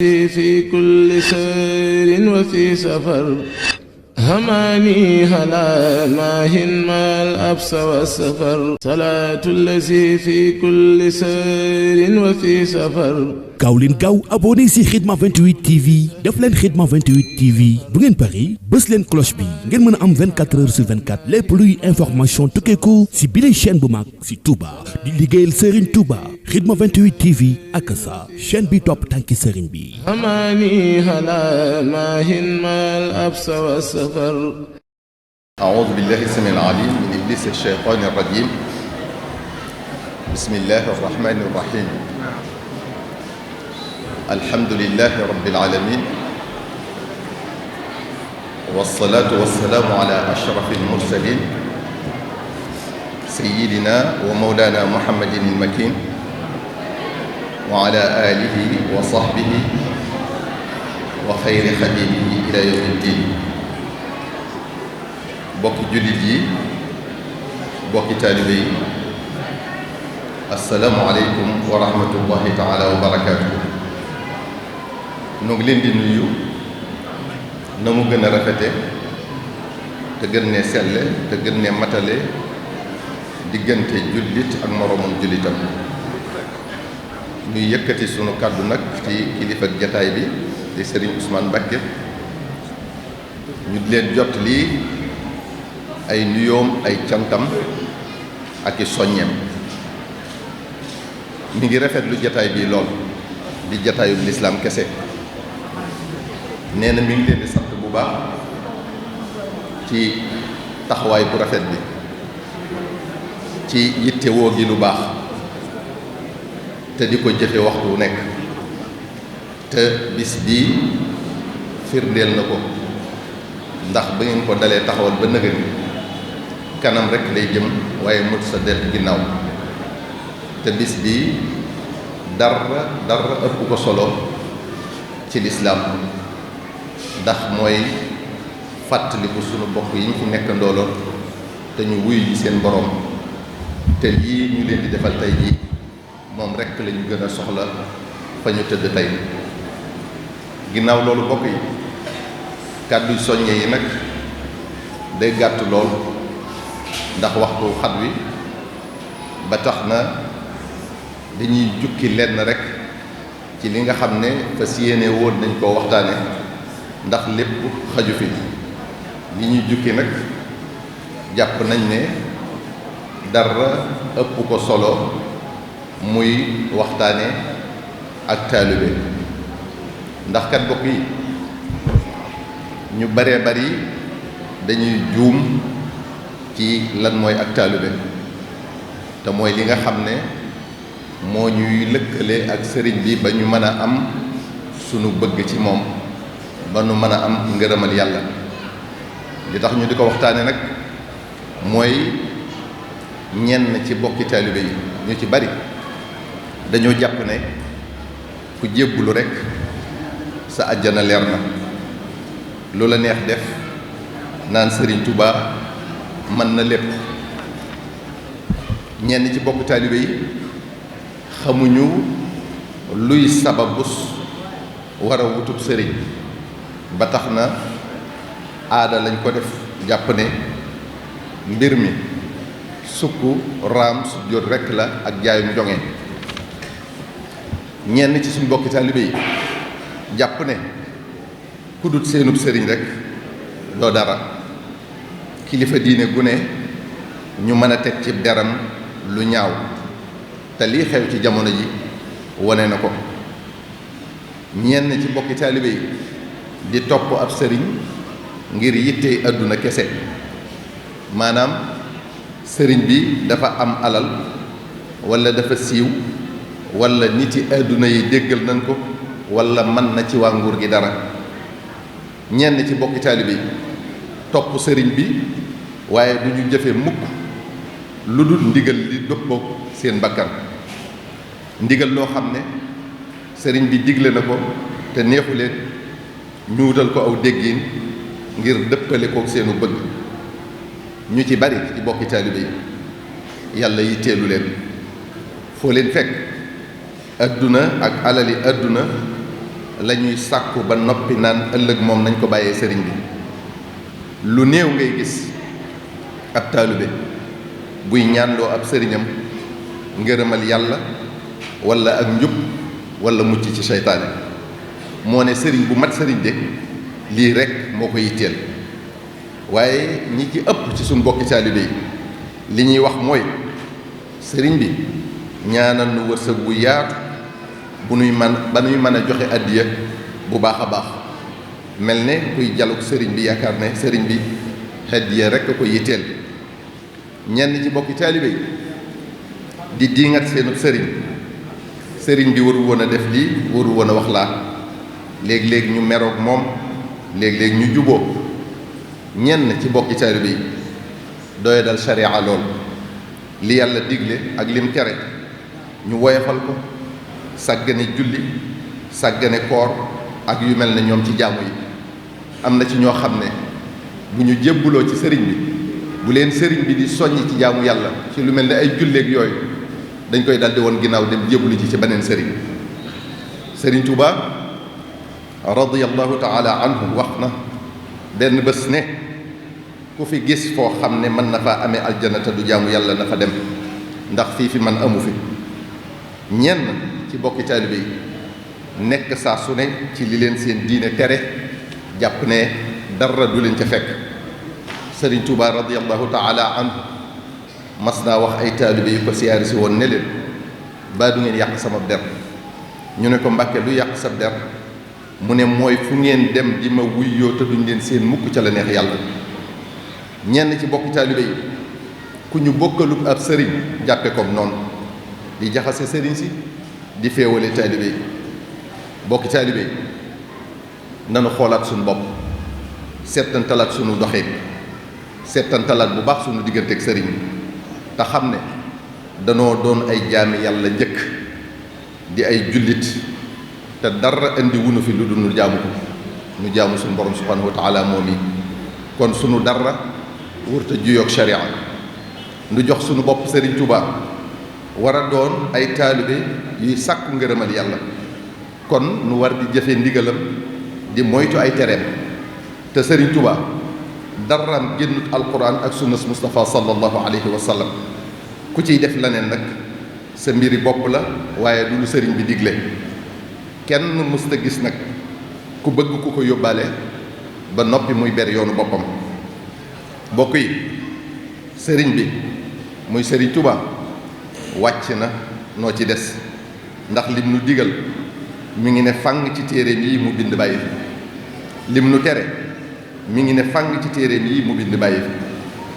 في كل سير وفي سفر هماني هلا ماهن ما الأبس والسفر صلاة الذي في كل سير وفي سفر gaaw leen gaaw abonné si Khidma 28 TV def leen Khidma 28 TV bu ngeen pari bës leen cloche bi ngeen mën a am 24 heures sur 24 lépp luy information tukkeeku si bile chaîne bu mag si Touba di liggéeyal Serigne Touba Khidma 28 TV ak sa chaîne bi topp tànki Serigne bi. هماني هلا ماهن ما الأبس والسفر أعوذ بالله السميع العليم من إبليس الشيطان الرجيم بسم الله الرحمن الرحيم الحمد لله رب العالمين والصلاة والسلام على أشرف المرسلين سيدنا ومولانا محمد المكين وعلى آله وصحبه وخير خديمه إلى يوم الدين bokki jullit yi bokki taalibe yi assalaamu aleykum wa rahmatullahi taala wa barakaatu. nu ngi leen di nuyu na mu gën a rafete te gën ne selle te gën ne matale diggante jullit ak moroomum jullitam. ñuy yëkkati sunu kàddu nag ci kilifa ak jataay bi di Serigne Ousmane Mbacké ñu di leen jot lii ay nuyoom ay cantam ak i soññeem. mi ngi rafetlu jataay bii lool di jataayub lislaam kese. nee na mi ngi leen di sant bu baax ci taxawaay bu rafet bi ci yittewoo gi lu baax te di ko jëfe waxtu wu nekk te bis bii firndeel na ko ndax ba ngeen ko dalee taxawal ba nëgëni kanam rek lay jëm waaye mut sa dell ginnaaw te bis bii dara ëpp ko solo ci lislaam ndax mooy fàttaliku sunu bokk yi ñu fi nekk ndooloon te ñu wuyu ji seen boroom te lii ñu leen di defal tey jii moom rekk la ñu gën a soxla fa ñu tëdd tey. ginnaaw loolu bokk yi kàddu soññe yi nag day gàtt lool ndax waxtu xat wi ba tax na dañuy jukki lenn rekk ci li nga xam ne fas yéene woon nañ koo waxtaane ndax lépp xaju fi. li ñuy jukki nag jàpp nañ ne dara ëpp ko solo muy waxtaane ak taalibe ndax kat bokk yi ñu baree bari dañuy juum ci lan mooy ak taalibe te mooy li nga xam ne moo ñuy lëkkale ak sëriñ bi ba ñu mën a am sunu bëgg ci moom ba nu mën a am ngërëmal yàlla. li tax ñu di ko waxtaane nag mooy ñenn ci bokki taalibe yi ñu ci bari dañoo jàpp ne ku jébbulu rekk sa àjjana leer na lu la neex def naan Sëriñ Tuubaa mën na lépp. ñenn ci bokki taalibe yi xamuñu luy sababus war a wutub sëriñ ba tax na aada lañ ko def jàpp ne mbir mi sukk raam su jot rekk la ak jaayum jonge. ñenn ci suñ bokki taalibe yi jàpp ne ku dut seenub sëriñ rekk doo dara. kilifa diine gu ne ñu mën a teg ci deram lu ñaaw te lii xew ci jamono ji wone na ko. ñenn ci bokki taalibe yi di topp ab sëriñ ngir yitte àdduna kese maanaam sëriñ bi dafa am alal walla dafa siiw walla nit yi àdduna yi déggal nañ ko walla mën na ci waa nguur gi dara. ñenn ci bokki taalibe yi topp sëriñ bi waaye du ñu jëfe mukk lu dul ndigal li dëppook seen bakkan. ndigal loo xam ne sëriñ bi digle na ko te neexu leen ñu wutal ko aw déggin ngir dëppale kook seenu bëgg. ñu ci bari ci bokki taalibe yi yàlla yi teelu leen foo leen fekk adduna ak alali adduna la ñuy sàkku ba noppi naan ëllëg moom nañ ko bàyyee sëriñ bi. lu néew ngay gis ab taalibe buy ñaanloo ab sëriñam ngërëmal yàlla wala ak njub wala mucc ci seytaane. moo ne sëriñ bu mat sëriñ de lii rekk moo ko yitteel. waaye ñi ci ëpp ci suñ bokki taalibe yi li ñuy wax mooy sëriñ bi ñaanal nu wërsëg bu yaatu bu nuy ba nuy mën a joxe addiya bu baax a baax, mel ne kuy jaluk sëriñ bi yaakaar ne sëriñ bi addiya rekk a ko yitteel. ñenn ci bokki taalibe yi di diingat seenu sëriñ bi waru woon a def lii waru woon a wax laa, léeg-léeg ñu meroog moom, léeg-léeg ñu juboo. ñenn ci bokki taalibe yi doya dal sharia lool, li yàlla digle ak lim tere ñu woyofal ko, sàggane julli, sàggane koor ak yu mel ne ñoom ci jaamu yi. am na ci ñoo xam ne bu ñu jébbuloo ci sëriñ bi, bu leen sëriñ bi di soññ ci jaamu yàlla ci lu mel ne ay julleeg yooyu, dañ koy daldi woon ginnaaw dem jébbulu ci beneen sëriñ. Sëriñ Tuuba radiyallahu taala anhu wax na benn bés ne ku fi gis foo xam ne mën na faa amee aljana te du jaamu yàlla na fa dem, ndax fi man amu fi. ñenn ci bokki taalibe yi nekk saa su ne ci li leen seen diine tere, jàpp ne dara du leen ca fekk. Sëriñ Tuuba radiyallahu taala anhu mas naa wax ay taalibe yu ko siyaari si woon ne leen, baa du ngeen yàq sama der. ñu ne ko Mbàkke lu yàq sa der? mu ne mooy fu ngeen dem di ma wuyyoo te duñ leen seen mukk ca la neex yàlla. ñenn ci bokki taalibe yi ku ñu bokkalub ab sëriñ jàppe comme noonu, di jaxase sëriñ si, di féewale taalibe yi. bokki taalibe yi nanu xoolaat suñu bopp, settantalaat suñu doxin, settantalaat bu baax suñu digganteeg sëriñ bi, te xam ne danoo doon ay jaami yàlla njëkk di ay jullit, te dara indi wunu fi lu dul nu jaamu ko, nu jaamu suñu borom subhanahu wa taala moom yi. kon sunu dara wërta juyoog sharia, nu jox sunu bopp Sëriñ Tuuba, war a doon ay taalibe yuy sàkku ngërëmal yàlla. kon nu war di jëfe ndigalam, di moytu ay tereem. te Sëriñ Tuuba daraam génnut alquran ak sunnas Mustafa sallallahu alayhi wa sallam. ku ciy def leneen nag sa mbiri bopp la, waaye du lu sëriñ bi digle. kenn mësta gis nag ku bëgg ku ko yóbbaale ba noppi muy ber yoonu boppam. bokk yi, sëriñ bi muy Sëriñ Tuuba wàcc na noo ci des, ndax lim nu digal mi ngi ne fàng ci téereem yi mu bind bàyyi fi. lim nu tere mi ngi ne fàng ci téereem yi mu bind bàyyi fi.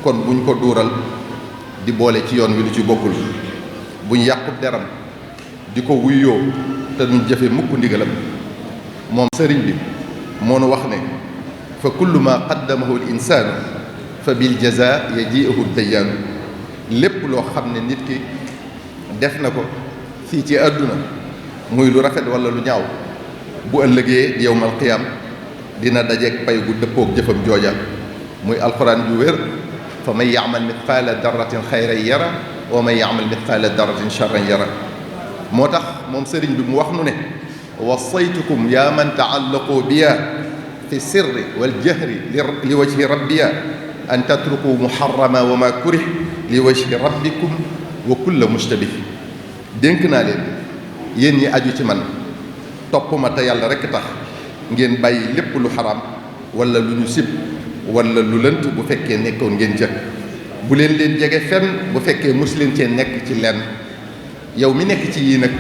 kon buñ ko duural di boole ci yoon wi lu ci bokkul, buñ yàqub deram di ko wuyyoo te duñ jëfe mukk ndigalam. moom sëriñ bi moo nu wax ne fa kullu ma qaddamahu al insaanu fa bil jazaa yaji'uhu dayyaanu. lépp loo xam ne nit ki def na ko fii ci àdduna muy lu rafet wala lu ñaaw, bu ëllëgee yawmal qiyaam dina dajeeg pay gu dëppoog jëfam jooja. muy alquran ju wér, fa man ya'mal mithqaala darratin xayran yara wa man ya'mal mithqaala darratin sharran yara. moo tax moom sëriñ bi mu wax nu ne wasaytukum yaa man taallaqu biya fi sirri wal jahri li wajhi rabbiya an tatruku muharrama wa ma kurih li wajhi rabbikum wa kulla mushtabih. dénk naa leen yéen ñi aju ci man, topp ma te yàlla rekk tax, ngeen bàyyi lépp lu xaraam wala lu ñu sib wala lu lënt bu fekkee nekkoon ngeen ca. bu leen jege fenn bu fekkee mos leen cee nekk ci lenn. yow mi nekk ci yii nag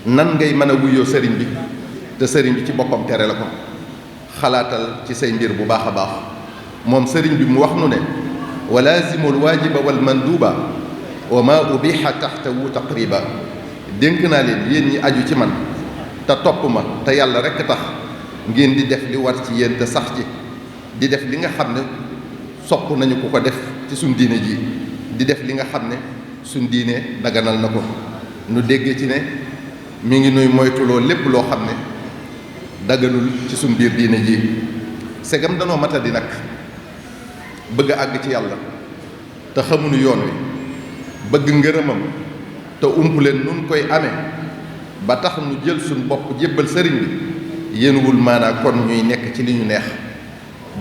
nan ngay mën a wuyoo sëriñ bi te sëriñ bi ci boppam tere la ko? xalaatal ci say mbir bu baax a baax. moom sëriñ bi mu wax nu ne wa laazimul waajiba wal manduuba wa ma ubiha taxtawu taqriba. dénk naa leen yéen ñi aju ci man te topp ma te yàlla rekk tax, ngeen di def li war ci yéen te sax ci, di def li nga xam ne sopp nañu ku ko def ci suñ diine ji, di def li nga xam ne suñ diine daganal na ko. nu dégg ci ne mi ngi nuy moytuloo lépp loo xam ne daganul ci suñ biir diine ji. segam danoo matadi nag bëgg a àgg ci yàlla te xamuñu yoon wi, bëgg ngërëmam te ump leen nun koy amee, ba tax nu jël suñ bopp jébbal sëriñ bi yéenuwul maanaa kon ñuy nekk ci li ñu neex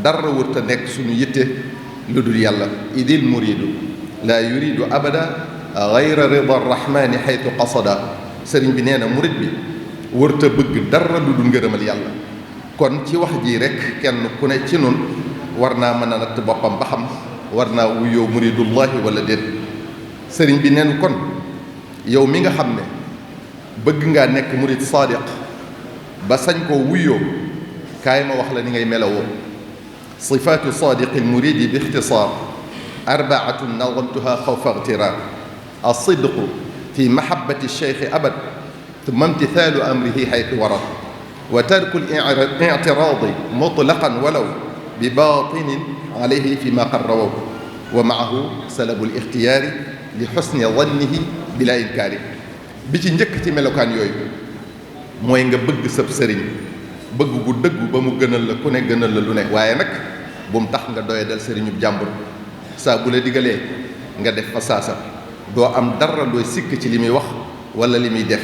dara wërta nekk suñu yitte lu dul yàlla idil muridu laa yuridu abada gayra rida arrahmani xaytu qasada sëriñ bi nee na murid bi wërta bëgg dara lu dul ngërëmal yàlla kon ci wax ji rek kenn ku ne ci nun war naa mën a natt boppam ba xam war naa wuyoo muridullahi wala déet sëriñ bi neen kon yow mi nga xam ne bëgg ngaa nekk murid sadiq ba sañ koo wuyoo kaay ma wax la ni ngay melawoo sifaatu sadiqi lmuridi bi ixtisaar arbaatun nadamtuha xawfa igtiraar alsidqu fi mahabati lcheikhi abad ثم امتثال أمره حيث ورد وترك الاعتراض مطلقا ولو بباطن عليه فيما قرروا ومعه سلب الاختيار لحسن ظنه بلا إنكار بيتي njëkk ci melokaan yooyu mooy nga bëgg sab sëriñ bëgg gu dëggu ba mu gënal la ku ne gënal la lu ne waaye nag bu mu tax nga doyadal sëriñub jàmbur saa bu la digalee nga def fa saasa doo am dara looy sikk ci li muy wax wala li muy def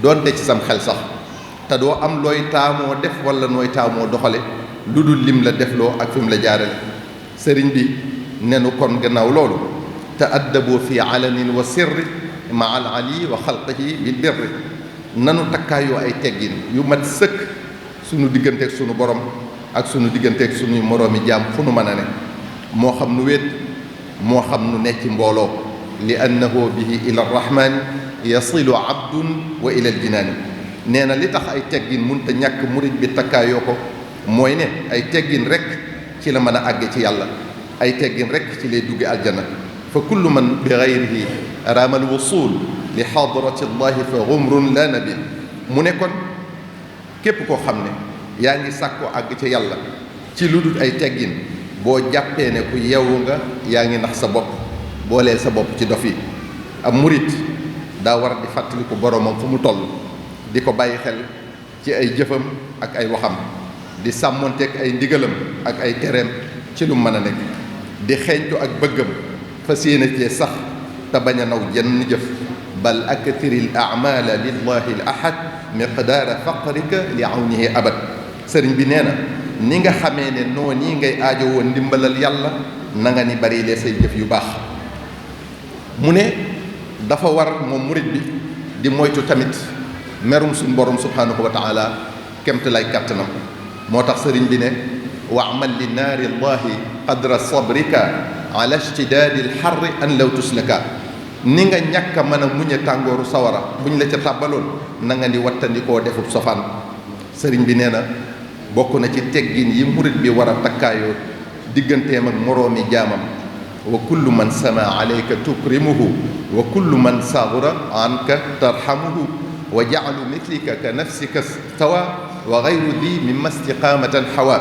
doonte ci sam xel sax te doo am looy taamoo def wala nooy taamoo doxale lu dul lim la defloo ak fi mu la jaarale sëriñ bi nenu kon gannaaw loolu te addabu fi alanin wa sirri ma al ali wa xalqihi bil birri nanu takkaayoo ay teggin yu mat sëkk sunu digganteeg sunu borom ak sunu digganteeg sunuy moroomi jaam fu nu mën a ne moo xam nu wéet moo xam nu nekk ci mbooloo li annahu bihi ila arrahmani yasilu abdun wa ila aljinaani nee na li tax ay teggin munta ñàkk murid bi takkaayoo ko mooy ne ay teggin rek ci la mën a àgge ci yàlla ay teggin rek ci lay dugge aljana fa kullu man bi gayrihi raama alwusul li xadrati llahi fa gumrun la nabi mu ne kon képp koo xam ne yaa ngi sàkkoo àgg ci yàlla ci lu dul ay teggin boo jàppee ne ku yeewu nga yaa ngi nax sa bopp booleel sa bopp ci dof yi ab murid daa war di fàttaliku boromam fu mu toll di ko bàyyi xel ci ay jëfam ak ay waxam di sàmmonteeg ay ndigalam ak ay tereem ci lu mën a nekk di xeeñtu ak bëggam fas yéene cee sax te bañ a naw jenn jëf bal akthiri l amala lillahi l ahad miqdaara faqrika li awnihi abad sëriñ bi nee na ni nga xamee ne noo nii ngay aajowoo ndimbalal yàlla na nga ni bari lee say jëf yu baax mu ne dafa war moom murit bi di moytu tamit merum suñ borom subhanahu wa taala kemt lay kàttanam moo tax sëriñ bi ne waamal li naari llahi qadra sabrika ala ishtidaadi lxarri an law tuslaka ni nga ñàkk a mën a muñe tàngooru sawara buñ la ca tàbbaloon na nga ni wattandikoo defub sofaan sëriñ bi nee na bokk na ci teggin yi murit bi war a takkaayoo digganteem ak moroomi jaamam wa kullu man sama alayka tukrimuhu wa kullu man saghura anka tarhamuhu wa ja'alu mithlika ka nafsika stawa wa ghayru di mimma istiqamatan hawa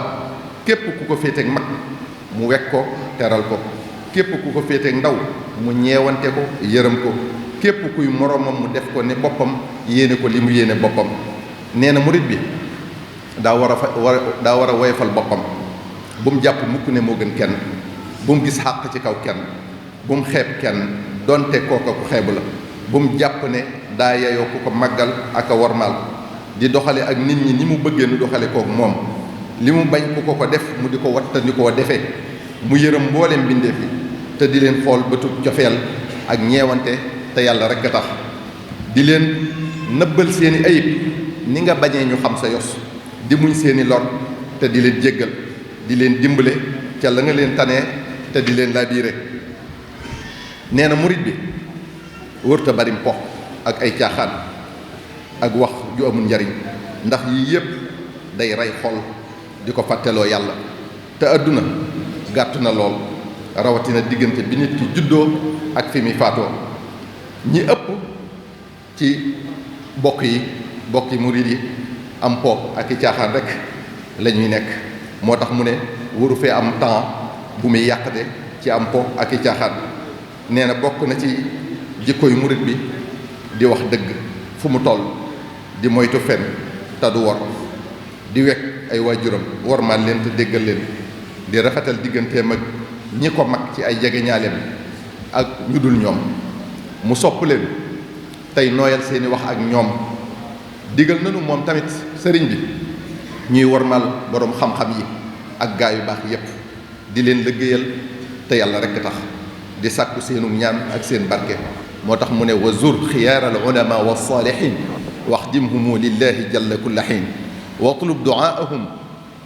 képp ku ko féeteeg mag mu wekk ko teral ko képp ku ko féeteeg ndaw mu ñeewante ko yërëm ko képp kuy moroomam mu def ko ne boppam yéene ko li mu yéene boppam nee na murit bi daa war a woyofal boppam bu mu jàpp mukk ne moo gën kenn bu mu gis xàq ci kaw kenn bu mu xeeb kenn donte kooka ku xeebu la bu mu jàpp ne daa yeyoo ku ko màggal ak a wormaal di doxale ak nit ñi ni mu bëggee nu doxale kook moom li mu bañ ku ko def mu di ko wattandikoo defee mu yërëm mboolem mbindeef yi te di leen xool bëtub cofeel ak ñeewante te yàlla rekk a tax di leen nëbbal seeni ayib ni nga bañee ñu xam sa yos di muñ seeni lor te di leen jéggal di leen dimbale ca la nga leen tanee te di leen laabiire nee na murit bi wërta bari mpo ak ay caaxaan ak wax ju amul njariñ ndax yii yépp day rey xol di ko fàtteloo yàlla te àdduna gàtt na lool rawatina diggante bi nit ki juddoo ak fi muy faatoo ñi ëpp ci bokki murit yi am po ak i caaxaan rek la ñuy nekk moo tax mu ne waru fee am temps bu muy yàqate ci am po ak i caaxaan nee na bokk na ci jikkoy murit bi di wax dëgg fu mu toll di moytu fen te du wor di wekk ay waajuram wormaal leen te déggal leen di rafetal digganteem ak ñi ko mag ci ay jegeñaaleem ak ñu dul ñoom mu sopp leen tey nooyal seeni wax ak ñoom digal nañu moom tamit sëriñ bi ñuy wormal boroom xam-xam yi ak gaa yu baax yépp di leen liggéeyal te yàlla rekk tax di sàkku seenu ñaan ak seen barke moo tax mu ne wa zur xiyaar al ulama wa saalihin waxdimhumu lillahi jalla kulla xiin watlub duaahum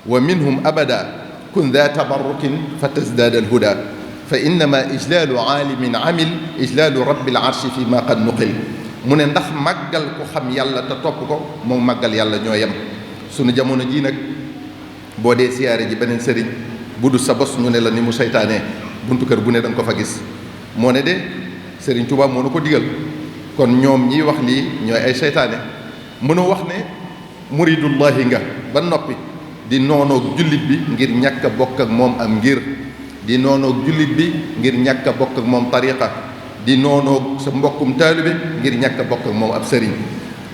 wa minhum abada kun daa tabarrukin fa tasdaad al huda fa innama ijlaalu aalimin amil ijlaalu rabbil arshi fi ma qad nuqil mu ne ndax màggal ko xam yàlla te topp ko moom màggal yàlla ñoo yem sunu jamono jii nag boo dee siyaare ji beneen sëriñ bu du sa bos ñu ne la ni mu seytaanee buntu kër bu ne da nga ko fa gis moo ne de sëriñ Tuubaa moo nu ko digal kon ñoom ñiy wax lii ñooy ay seytaane mënu wax ne muridullahi nga ba noppi di noonoog jullit bi ngir ñàkk a bokk ak moom am ngir di noonoog jullit bi ngir ñàkk a bokk ak moom tariqa di noonoog sa mbokkum taalibe ngir ñàkk a bokk ak moom ab sëriñ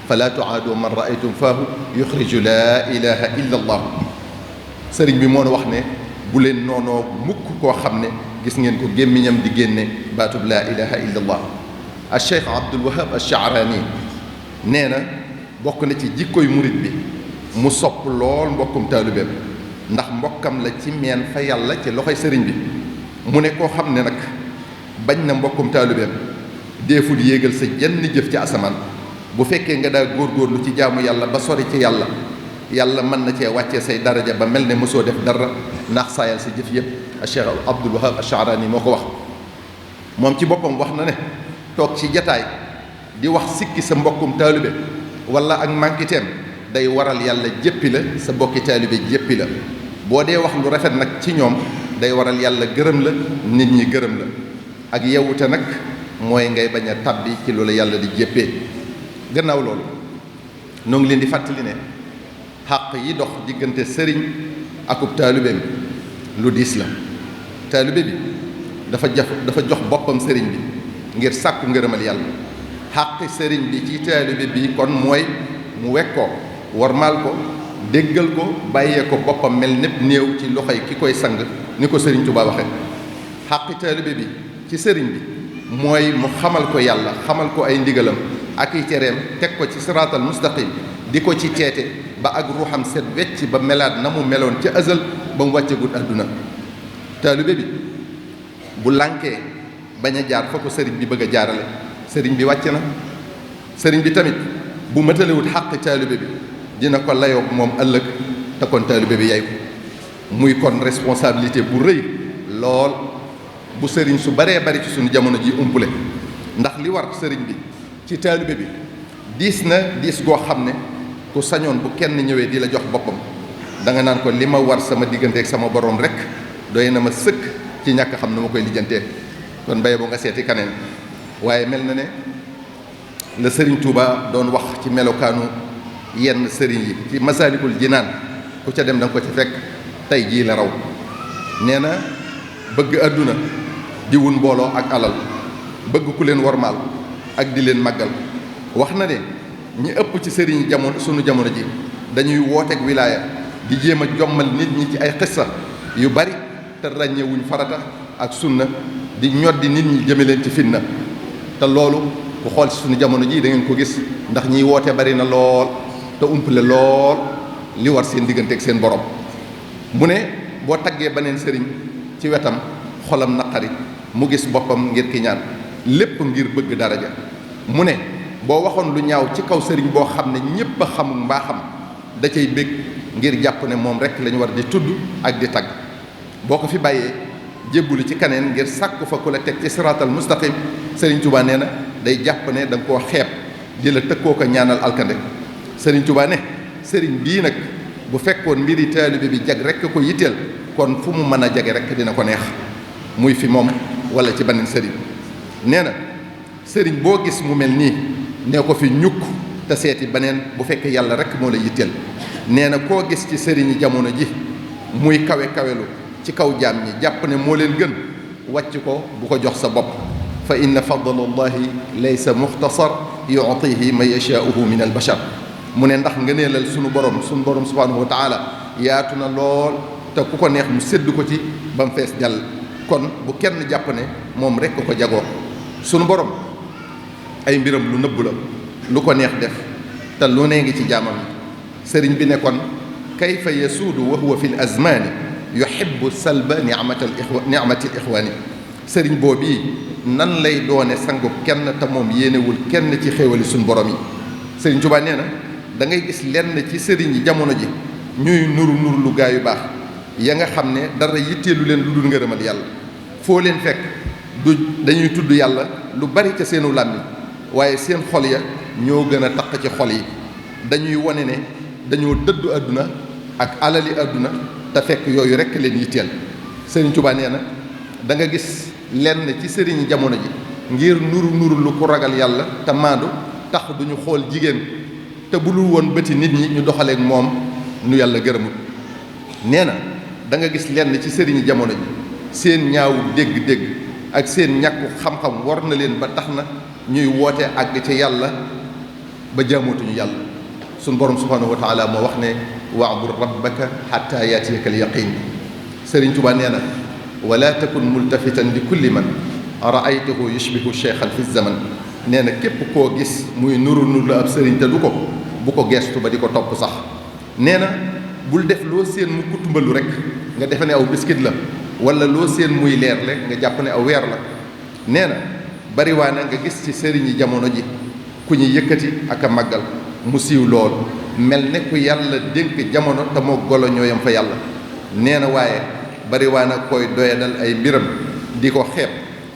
fala tuaadu man raaytum faahu yuxriju laa ilaha illa allah sëriñ bi moo wax ne bu leen noonoo mukk koo xam ne gis ngeen ko gémmiñam di génne baatub laa ilaha illa allah al cheikh Abdul Wahab al Sha'rani nee na bokk na ci jikkoy murit bi mu sopp lool mbokkum taalibeem ndax mbokkam la ci meen fa yàlla ci loxoy sëriñ bi mu ne koo xam ne nag bañ na mbokkum taalibeem deeful yéegal sa jenn jëf ci asamaan bu fekkee nga daa góorgóorlu ci jaamu yàlla ba sori ci yàlla yàlla mën na cee wàccee say daraja ba mel ne mosoo def dara ndax saayal sa jëf yëpp Cheikh Abdul Wahab Ash-Sha'rani moo ko wax moom ci boppam wax na ne toog ci jataay di wax sikki sa mbokkum taalibe wala ak mànkiteem day waral yàlla jéppi la sa bokki taalibe jéppi la boo dee wax lu rafet nag ci ñoom day waral yàlla gërëm la nit ñi gërëm la ak yewwute nag mooy ngay bañ a tabbi ci loolu yàlla di jéppee gannaaw loolu noo ngi leen di fàttali ne xàq yi dox diggante sëriñ akub taalibeem lu diis la taalibe bi dafa jox boppam sëriñ bi ngir sàkku ngërëmal yàlla xàqi sëriñ bi ci taalibe bi kon mooy mu wekk ko warmaal ko déggal ko bàyyee ko boppam mel népp néew ci loxoy ki koy sang ni ko sëriñ Tuubaa waxe xàqi taalibe bi ci sëriñ bi mooy mu xamal ko yàlla xamal ko ay ndigalam ak i tereem teg ko ci siraatal mustaqim di ko ci teete ba ak ruuxam set wecc ba melaat na mu meloon ca azal ba mu wàccegut àdduna taalibe bi bu lànkee bañ a jaar fa ko sëriñ bi bëgg a jaarale sëriñ bi wàcc na sëriñ bi tamit bu matalewut xàq taalibe bi dina ko layoog moom ëllëg te kon taalibe bi yay ko muy kon responsabilité bu rëy lool bu sëriñ su baree bari ci suñu jamono ji umpule ndax li war sëriñ bi ci taalibe bi diis na diis goo xam ne ku sañoon bu kenn ñëwee di la jox boppam da nga naan ko li ma war sama diggante ak sama borom rek doy na ma sëkk ci ñàkk xam na ma koy lijjantee kon baye boo nga seeti kaneen waaye mel na ne la sëriñ Touba doon wax ci melokaanu yenn sëriñ yi ci Masaalikul Jinaan ku ca dem da nga ko ci fekk tey jii la raw nee na bëgg àdduna di wun mbooloo ak alal bëgg ku leen wormaal ak di leen màggal wax na ne ñi ëpp ci sëriñ jamono sunu jamono ji dañuy wooteeg wilaaya di jéem a jommal nit ñi ci ay xissa yu bari te ràññewuñ farata ak sunna di ñoddi nit ñi jëme leen ci fitna te loolu ku xool ci sunu jamono ji da ngeen ko gis ndax ñiy woote bari na lool te umpale lool li war seen diggante ak seen borom mu ne boo taggee beneen sëriñ ci wetam xolam naqari mu gis boppam ngir ki ñaan lépp ngir bëgg daraja mu ne boo waxoon lu ñaaw ci kaw sëriñ boo xam ne ñépp a xamul mbaaxam da cay bég ngir jàpp ne moom rek lañu war di tudd ak di tagg boo ko fi bàyyee jébbulu ci kaneen ngir sàkku fa ku la teg ci siraatal mustaqim sëriñ Tuubaa nee na day jàpp ne da nga koo xeeb di la tëkkoo ko ñaanal alkande sëriñ Tuubaa ne sëriñ bii nag bu fekkoon mbiri taalibe bi jag rek ko yitteel kon fu mu mën a jage rek dina ko neex muy fi moom wala ci beneen sëriñ nee na sëriñ boo gis mu mel nii nee ko fi ñukk te seeti beneen bu fekkee yàlla rek moo la yitteel nee na koo gis ci sëriñi jamono ji muy kawelu ci kaw jaam ñi jàpp ne moo leen gën wàcc ko bu ko jox sa bopp fa inna fadlallahi laysa muxtasar yu'tihi man yashaa'uhu min al bashar mu ne ndax ngëneelal sunu borom subhanahu wa taala yaatu na lool te ku ko neex mu sédd ko ci ba mu fees jàll kon bu kenn jàpp ne moom rek ko jagoo sunu borom ay mbiram lu nëbb la lu ko neex def te lu nee ngi ci jaamam sëriñ bi ne kon kayfa yasuudu wa huwa fi l azmaani yuhibbu salba ni'matil ixwaani sëriñ boobii nan lay doone sangub kenn te moom yéenewul kenn ci xéewali suñ borom yi sëriñ Tuubaa nee na da ngay gis lenn ci sëriñ yi jamono ji ñuy nuru lu gaa yu baax ya nga xam ne dara yitteelu leen lu dul ngërëmal yàlla foo leen fekk dañuy tudd yàlla lu bari ca seenu làmmiñ waaye seen xol ya ñoo gën a taq ci xol yi dañuy wone ne dañoo dëddu àdduna ak alali àdduna te fekk yooyu rekk leen yitteel sëriñ Tuubaa nee na da nga gis lenn ci sëriñ jamono ji ngir nuru lu ku ragal yàlla te maandu tax duñu xool jigéen te bu dul woon bëti nit ñi ñu doxaleek moom nu yàlla gërëmul nee na da nga gis lenn ci sëriñ jamono ji seen ñaawu dégg-dégg ak seen ñàkku xam-xam war na leen ba tax na ñuy woote àgg ca yàlla ba jaamootuñu yàlla suñ borom subhanahu wa taala moo wax ne wa'bud rabbaka hatta yaatiyaka al yaqin sëriñ Tuubaa nee na wala takun multafitan li kulli man raaytahu yushbihu cheikhan fi zaman nee na képp koo gis muy nuru la ab sëriñ te du ko bu ko geestu ba di ko topp sax nee na bul def loo seen mu kutumbalu rek nga defe ne aw biskit la wala loo seen muy leer rek nga jàpp ne aw weer la nee na bariwaana nga gis ci sëriñ yi jamono ji ku ñu yëkkati ak a màggal mu siiw lool mel ne ku yàlla dénk jamono te moo golo ñooyam fa yàlla nee na waaye bariwaana koy doyadal ay mbiram di ko xeeb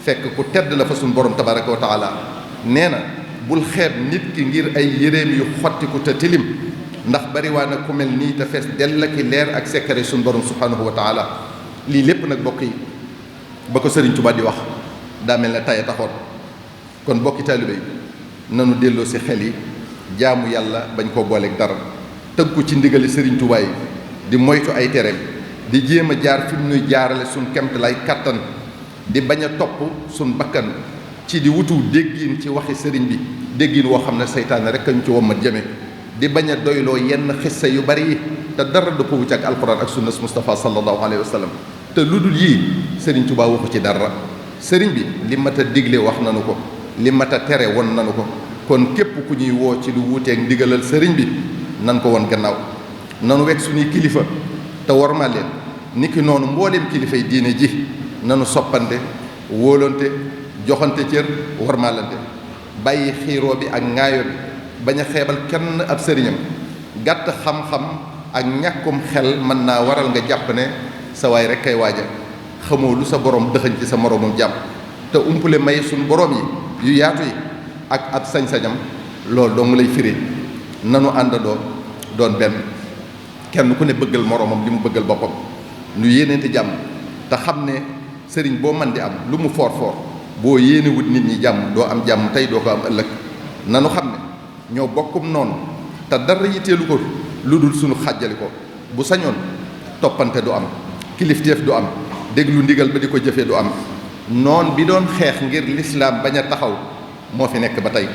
fekk ku tedd la fa suñ borom tabaraka wa taala nee na bul xeeb nit ki ngir ay yéreem yu xottiku te tilim ndax bariwaana ku mel nii te fees dell ki leer ak sekkare suñ borom subhanahu wa taala lii lépp nag bokk yi ba ko sëriñ Tuubaa di wax daa mel ne taye taxoon kon bokki taalibe yi nanu delloo si xel yi jaamu yàlla bañ koo booleeg dara tëggu ci ndigali sëriñ Tuubaa yi di moytu ay tereem di jéem a jaar fi mu nuy jaarale suñ kemt lay kàttan di bañ a topp suñ bakkan ci di wutu déggin ci waxi sëriñ bi déggin woo xam ne seytaane rek a ñu ci wommat jëme di bañ a doyloo yenn xissa yu bari yi te dara dëppwu ci ak alquran ak sunnas Mustafa sallallahu alayhi wa sallam te lu dul yii sëriñ Tuubaa waxu ci dara sëriñ bi li mat a digle wax nanu ko li mat a tere won nanu ko kon képp ku ñuy woo ci lu wuuteeg ndigalal sëriñ bi nan ko won gannaaw nanu wekk suñuy kilifa te wormaal leen niki noonu mbooleem kilifay diine ji nanu soppante wóolante joxante cër wormaalante bàyyi xiiroo bi ak ŋaayo bi bañ a xeebal kenn ab sëriñam gàtt xam-xam ak ñàkkum xel mën naa waral nga jàpp ne sa waay rek kay waaja xamoo lu sa borom dëxëñ ci sa moroomum jàmm te umpule may suñ borom yi yu yaatu yi ak ab sañ-sañam loolu doo nga lay firi nanu àndandoo doon benn kenn ku ne bëggal moroomam li mu bëggal boppam nu yéeneente jàmm te xam ne sëriñ boo man di am lu mu foor foor boo yéene wut nit ñi jàmm doo am jàmm tey doo ko am ëllëg nanu xam ne ñoo bokkum noonu te dara yitteelu ko lu dul suñu xàjjali ko bu sañoon toppante du am kilifteef du am déglu ndigal ba di ko jëfee du am noon bi doon xeex ngir lislaam bañ a taxaw moo fi nekk ba tey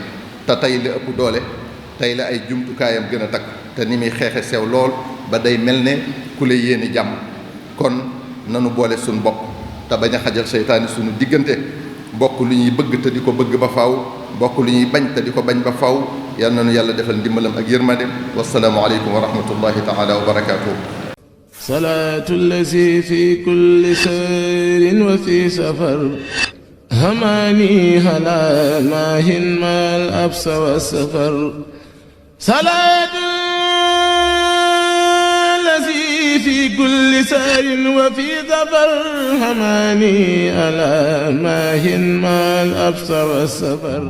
te tey la ëpp doole tey la ay jumtukaayam gën a takk te ni muy xeexe sew lool ba day mel ne ku la yéene jàmm kon nanu boole suñu bopp te bañ a xajal seytaane suñu diggante bokk lu ñuy bëgg te di ko bëgg ba faw bokk lu ñuy bañ te di ko bañ ba faw yal na nu yàlla defal ndimbalam ak yërmande wasalaamu aleykum wa rahmatullahi taala wa barakaatuhu salaatu allazi fi kulli sayrin wa fi safar hamaani hala maahin maal absa wa safar salaatu allazi fi kulli sayrin wa fi safar hamaani hala maahin maal absa wa safar